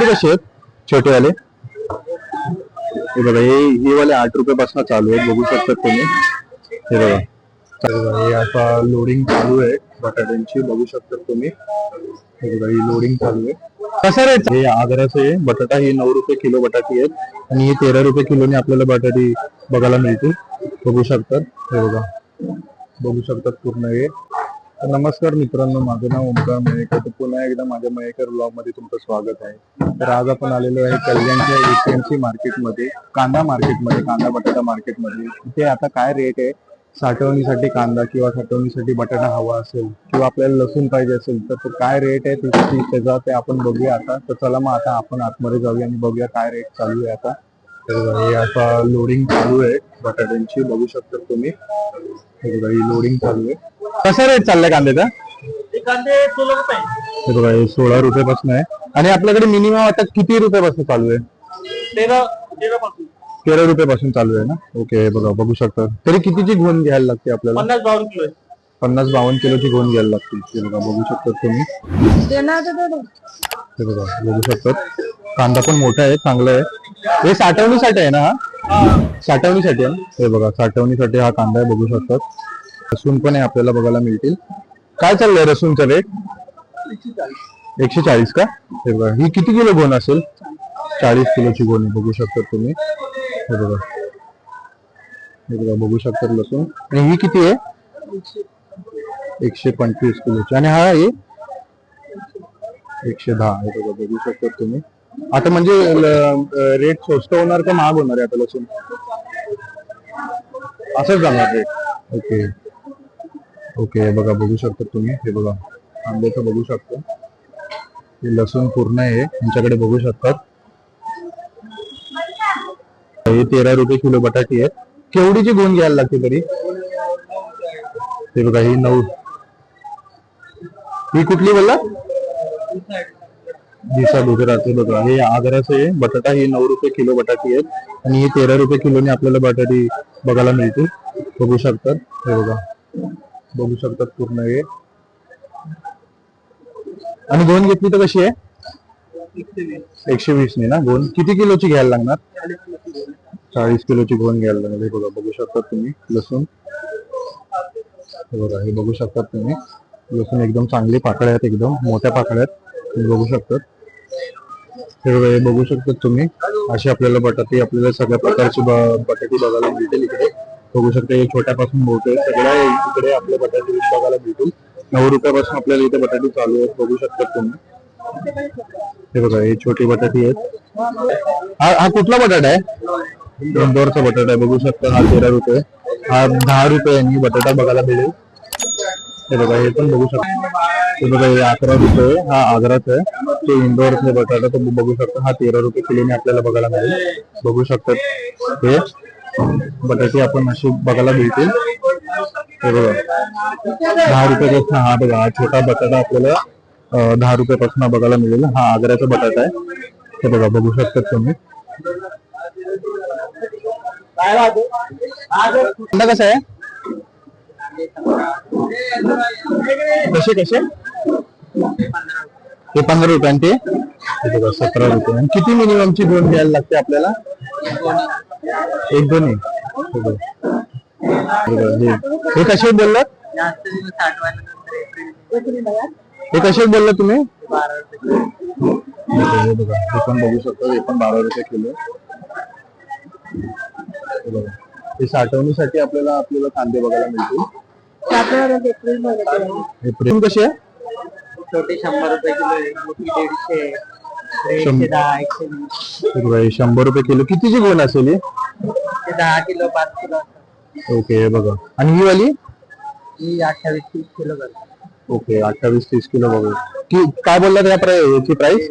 कसे आहेत छोटेवाले? हे बघा, हे वाले 8 रुपयापासून चालू आहेत, बघू शकता तुम्ही. हे बघा, हे आता लोडिंग चालू आहे बटाट्यांची, बघू शकता तुम्ही. हे बघा, ही लोडिंग चालू आहे. कसं रेट? हे आगराचे बटाटा, ही 9 रुपये किलो बटाटी आहेत आणि ही 13 रुपये किलोने आपल्याला बटाटी बघायला मिळतील, बघू शकतात. हे बघा, बघू शकतात पूर्ण हे. नमस्कार मित्रांनो, माझं नाव ओमकार मयेकर. तर पुन्हा एकदा माझ्या मयेकर ब्लॉग मध्ये तुमचं स्वागत आहे. तर आज आपण आलेलो आहे कल्याणच्या एपीएमसी मार्केटमध्ये, कांदा मार्केटमध्ये, कांदा बटाटा मार्केटमध्ये. इथे आता काय रेट आहे, साठवणीसाठी कांदा किंवा साठवणीसाठी बटाटा हवा असेल किंवा आपल्याला लसूण पाहिजे असेल तर तो काय रेट आहे त्याचा ते आपण बघूया आता. तर चला मग आता आपण आतमध्ये जाऊया आणि बघूया काय रेट चालू आहे आता. तर हे आता लोडिंग चालू आहे बटाट्यांची, बघू शकता तुम्ही. हे बघा, ही लोडिंग चालू आहे. कसा रेट चाललाय कांद्याचा? कांदे 16 रुपये. हे बघा, हे 16 रुपयापासून आहे. आणि आपल्याकडे मिनिमम आता किती रुपयापासून चालू आहे? 13 रुपयापासून चालू आहे ना. ओके, हे बघा, बघू शकता. तरी कितीची घोण घ्यायला लागते आपल्याला? 50-52 किलो. 50-52 किलोची घोण घ्यायला लागते. हे बघा, बघू शकता तुम्ही. हे बघा, बघू शकतात. कांदा पण मोठा आहे, चांगला आहे. हे साठवणीसाठी आहे ना? साठवणीसाठी आहे ना. हे बघा, साठवणीसाठी हा कांदा आहे, बघू शकतात. लसूण पण आहे, आपल्याला बघायला मिळतील. काय चाललंय लसूणचा रेट? 140 का? हे बघा, ही किती किलो घोण असेल? 40 किलोची घोण आहे, बघू शकता तुम्ही. हे बघा, हे बघा, बघू शकतात लसूण. आणि ही किती आहे? 125 किलोची. आणि हा आहे 110. हे बघा, बघू शकतात तुम्ही. आता म्हणजे रेट स्वस्त होणार का महाग होणार आहे आता लसूण? असंच जाणार रेट. ओके ओके, बघा, बघू शकता तुम्ही. हे बघा, कांद्याचं बघू शकता. हे लसूण पूर्ण आहे तुमच्याकडे, बघू शकतात. हे 13 रुपये किलो बटाटी आहेत. केवढीची घोण घ्यायला लागते तरी? हे बघा, ही 9. ही कुठली बोलला? दिसा गुजरात. बघा, हे आगराचे बटाटा, ही 9 रुपये किलो बटाटी आहेत आणि ही 13 रुपये किलोने आपल्याला बटाटी बघायला मिळतील, बघू शकतात. हे बघा, बघू शकतात पूर्ण हे. आणि घोण घेतली तर कशी आहे? 120 ने ना घोण. किती किलोची घ्यायला लागणार? 40 किलोची घोण घ्यायला लागणार. हे बघा, बघू शकतात तुम्ही लसूण. हे बघा, हे बघू शकतात तुम्ही. लसूण एकदम चांगले पाकळ्या आहेत, एकदम मोठ्या पाकळ्या आहेत, तुम्ही बघू शकतात. हे बघा, हे बघू शकतात तुम्ही. अशी आपल्याला बटाटी, आपल्याला सगळ्या प्रकारची बटाटी बघायला मिळतील इकडे, बघू शकता. हे छोट्यापासून मोठे सगळ्या इकडे आपल्या बटाटे बघायला मिळतील. 9 रुपयापासून आपल्याला इथे बटाटे चालू आहेत, बघू शकतात तुम्ही. हे बघा, हे छोटी बटाटी आहेत. हा कुठला बटाटा आहे? इंदोरचा बटाटा आहे, बघू शकता. हा 13 रुपये. हा 10 रुपये यांनी बटाटा बघायला मिळेल. हे बघा, हे पण बघू शकता. हे बघा, हे 11 रुपये. हा आग्राचा आहे, तो इंदोरचा बटाटा, तो बघू शकता. हा 13 रुपये किलोने आपल्याला बघायला मिळेल, बघू शकतात. हे बटाटे आपण अशी बघायला मिळतील. हे बघा, 10 रुपयापासून. हा बघा, हा छोटा बटाटा आपल्याला 10 रुपयापासून बघायला मिळेल. हा आग्र्याचा बटाटा आहे. हे बघा, बघू शकतात तुम्ही. कांदा कसा आहे? कसे कसे? हे 15 रुपये. आणि ते बघा 17 रुपये. आणि किती मिनिममची घोण घ्यायला लागते आपल्याला? 1-2. हे कसे बोललात? हे कसे बोलला तुम्ही? हे बघा, हे पण बघू शकतो. हे पण 12 रुपये किलो. हे बघा, हे साठवणीसाठी आपल्याला कांदे बघायला मिळतील. एप्रिल कशी आहे? छोटे 100 रुपये किलो, मोठी 150, 110, 120. 100 रुपये किलो. कितीची घोण असेल ही? 10 किलो, 5 किलो. ओके, बघा. आणि ही वाली? ही 28-30 किलो. Okay, 28-30 kilo. बघू की काय बोललात याची प्राइस?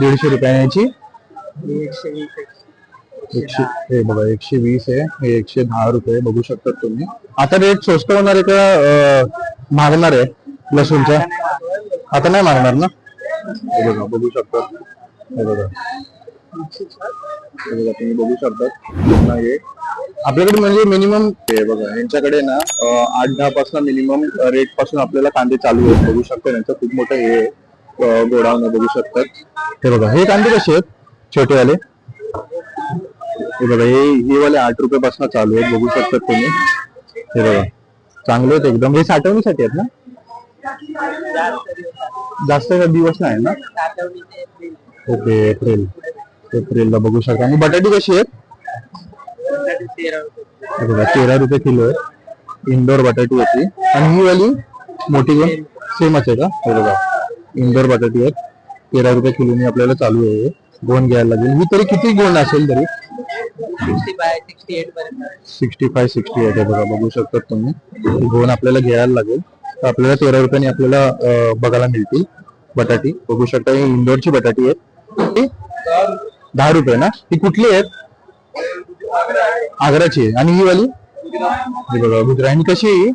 150 रुपये. याची 100. हे बघा, 120 आहे. हे 110 रुपये, बघू शकतात तुम्ही. आता रेट स्वस्त होणार आहे का मागणार आहे लसूणचा? आता नाही मागणार ना. हे बघा, बघू शकतात. हे बघा, तुम्ही बघू शकता. हे आपल्याकडे म्हणजे मिनिमम, हे बघा, यांच्याकडे ना 8-10 पासून मिनिमम रेट पासून आपल्याला कांदे चालू आहेत, बघू शकता. यांचं खूप मोठं हे आहे. गोडाऊन आहे बघू शकतात. हे बघा हे कांदे कसे आहेत छोटेवाले. हे बघा हे वाले 8 रुपये पासून चालू आहेत बघू शकतात तुम्ही. हे बघा चांगले आहेत एकदम. हे साठवणीसाठी आहेत ना? जास्त दिवस नाही ना? ओके एप्रिलला बघू शकता. आणि बटाटे कशी आहेत? हे बघा 13 रुपये किलो आहे. इंदोर बटाटी होती. आणि ही वाली मोठी गोण सेमच आहे का? हे बघा इंदोर बटाटी आहेत. 13 रुपये किलोनी आपल्याला चालू आहे. गोण घ्यायला लागेल. ही तरी किती गोण असेल तरी? 65-68 आहे बघा बघू शकतात तुम्ही. ही गोण आपल्याला घ्यायला लागेल. तर आपल्याला 13 रुपयाने आपल्याला बघायला मिळतील बटाटी बघू शकता. ही इंदोरची बटाटी आहेत. 10 रुपये ना? ही कुठली आहेत? आग्राची आहे. आणि ही वाली ही बघा गुजराणी कशी आहे?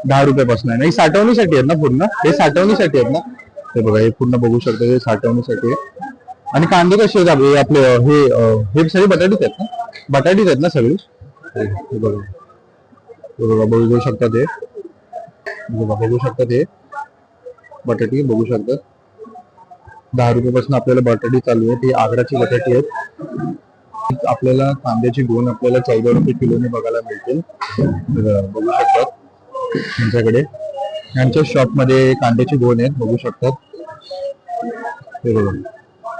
10 रुपयापासून आहे ना? ही साठवणीसाठी आहेत ना पूर्ण? हे साठवणीसाठी आहेत ना? हे बघा हे पूर्ण बघू शकता हे साठवणीसाठी आहे. आणि कांदे कसे आहेत आपले? हे सगळे बटाटीच आहेत ना? बटाटीच आहेत ना सगळी? हे बघा बघू शकता ते. बघू शकता ते बटाटी बघू शकतात. 10 रुपयापासून आपल्याला बटाटी चालू आहे. ती आग्राची बटाटी आहेत. आपल्याला कांद्याची गोण आपल्याला 14 रुपये किलोने बघायला मिळतील. बघू शकतात त्यांच्याकडे यांच्या शॉप मध्ये कांद्याची गोण आहेत बघू शकतात. हे बघा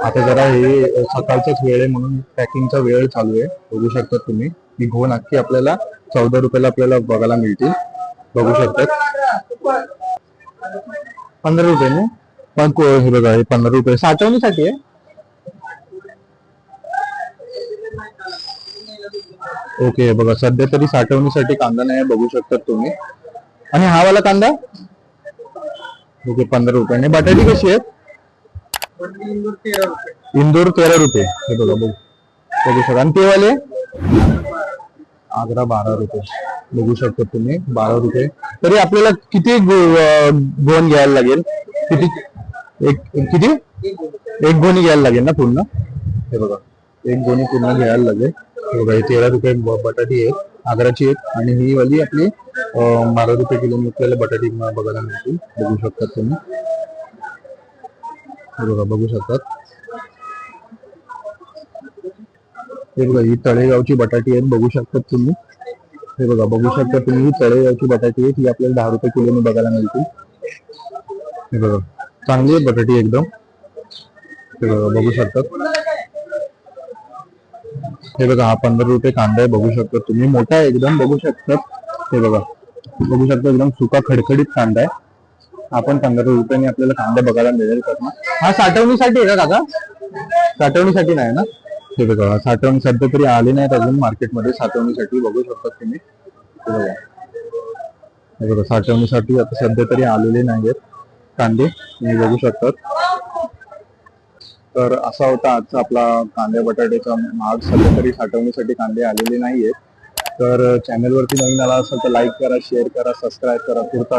आता जरा हे सकाळचाच वेळ आहे म्हणून पॅकिंगचा वेळ चालू आहे बघू शकतात तुम्ही. ही गोण अख्खी आपल्याला 14 रुपयाला आपल्याला बघायला मिळतील बघू शकतात. 15 रुपये पण हे बघा हे 15 रुपये साठवणीसाठी आहे. ओके बघा सध्या तरी साठवणीसाठी कांदा नाही बघू शकतात तुम्ही. आणि हा वाला कांदा ओके 15 रुपयाने. बटाटी कशी आहेत? इंदोर 13 रुपये. हे बघा बघू शकता. आणि ते वाले आग्रा 12 रुपये बघू शकता तुम्ही 12 रुपये. तरी आपल्याला किती गोण घ्यायला लागेल? किती एक गोणी घ्यायला लागेल ना पूर्ण? हे बघा एक गोणी पूर्ण घ्यायला लागेल. हे बघा 13 रुपये बटाटी आहेत आग्राची आहेत. आणि ही वाली आपली 12 रुपये किलो आपल्याला बटाटी बघायला मिळतील बघू शकतात तुम्ही. हे बघा बघू शकतात. हे बघा ही तळेगावची बटाटी आहेत बघू शकतात तुम्ही. हे बघा बघू शकता तुम्ही ही तळेगावची बटाटी आहे. ही आपल्याला 10 रुपये किलोने बघायला मिळतील. हे बघा चांगली आहे बटाटी एकदम. हे बघा बघू शकतात. हे बघा हा 15 रुपये कांदा आहे बघू शकता तुम्ही. मोठा आहे एकदम बघू शकतात. हे बघा बघू शकता एकदम सुका खडखडीत कांदा आहे. आपण 15 रुपयांनी आपल्याला कांदा बघायला मिळेल का? हा साठवणीसाठी आहे का काका? साठवणीसाठी नाही ना? हे बघा साठवण सध्या तरी आले नाहीत अजून मार्केटमध्ये साठवणीसाठी बघू शकतात तुम्ही. हे बघा साठवणीसाठी आता सध्या तरी आलेले नाहीयेत कांदे तुम्ही बघू शकतात. तर असा होता आजचा आपला कांद्या बटाट्याचा महाग. सध्या तरी साठवणीसाठी कांदे आलेले नाहीयेत. तर चॅनलवरती नवीन आला असेल तर लाईक करा, शेअर करा, सबस्क्राईब करा. पुढचा